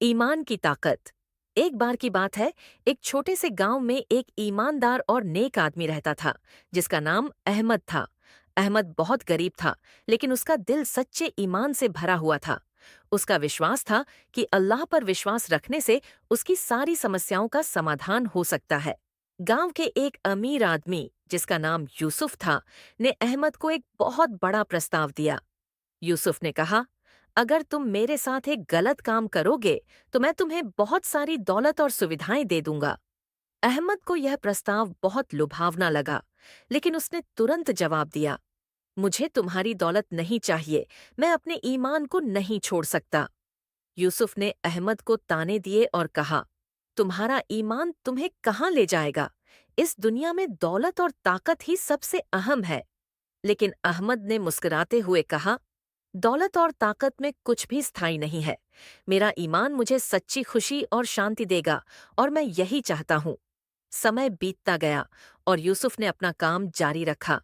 ईमान की ताकत। एक बार की बात है, एक छोटे से गांव में एक ईमानदार और नेक आदमी रहता था, जिसका नाम अहमद था। अहमद बहुत गरीब था, लेकिन उसका दिल सच्चे ईमान से भरा हुआ था। उसका विश्वास था कि अल्लाह पर विश्वास रखने से उसकी सारी समस्याओं का समाधान हो सकता है। गांव के एक अमीर आदमी, जिसका नाम यूसुफ था, ने अहमद को एक बहुत बड़ा प्रस्ताव दिया। यूसुफ ने कहा, अगर तुम मेरे साथ एक गलत काम करोगे तो मैं तुम्हें बहुत सारी दौलत और सुविधाएं दे दूंगा। अहमद को यह प्रस्ताव बहुत लुभावना लगा, लेकिन उसने तुरंत जवाब दिया, मुझे तुम्हारी दौलत नहीं चाहिए, मैं अपने ईमान को नहीं छोड़ सकता। यूसुफ ने अहमद को ताने दिए और कहा, तुम्हारा ईमान तुम्हें कहाँ ले जाएगा? इस दुनिया में दौलत और ताकत ही सबसे अहम है। लेकिन अहमद ने मुस्कुराते हुए कहा, दौलत और ताकत में कुछ भी स्थायी नहीं है। मेरा ईमान मुझे सच्ची खुशी और शांति देगा, और मैं यही चाहता हूँ। समय बीतता गया और यूसुफ ने अपना काम जारी रखा।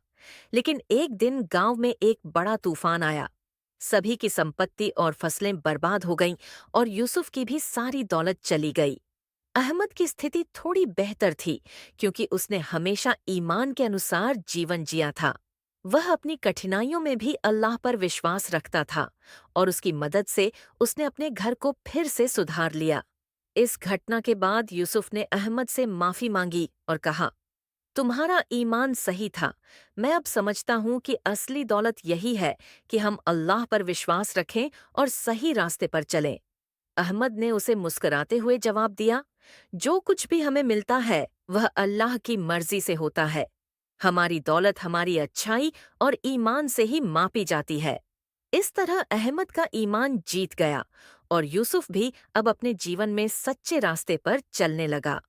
लेकिन एक दिन गांव में एक बड़ा तूफान आया। सभी की संपत्ति और फसलें बर्बाद हो गईं और यूसुफ की भी सारी दौलत चली गई। अहमद की स्थिति थोड़ी बेहतर थी, क्योंकि उसने हमेशा ईमान के अनुसार जीवन जिया था। वह अपनी कठिनाइयों में भी अल्लाह पर विश्वास रखता था, और उसकी मदद से उसने अपने घर को फिर से सुधार लिया। इस घटना के बाद यूसुफ ने अहमद से माफी मांगी और कहा, तुम्हारा ईमान सही था। मैं अब समझता हूँ कि असली दौलत यही है कि हम अल्लाह पर विश्वास रखें और सही रास्ते पर चलें। अहमद ने उसे मुस्कुराते हुए जवाब दिया, जो कुछ भी हमें मिलता है वह अल्लाह की मर्जी से होता है। हमारी दौलत हमारी अच्छाई और ईमान से ही मापी जाती है। इस तरह अहमद का ईमान जीत गया, और यूसुफ भी अब अपने जीवन में सच्चे रास्ते पर चलने लगा।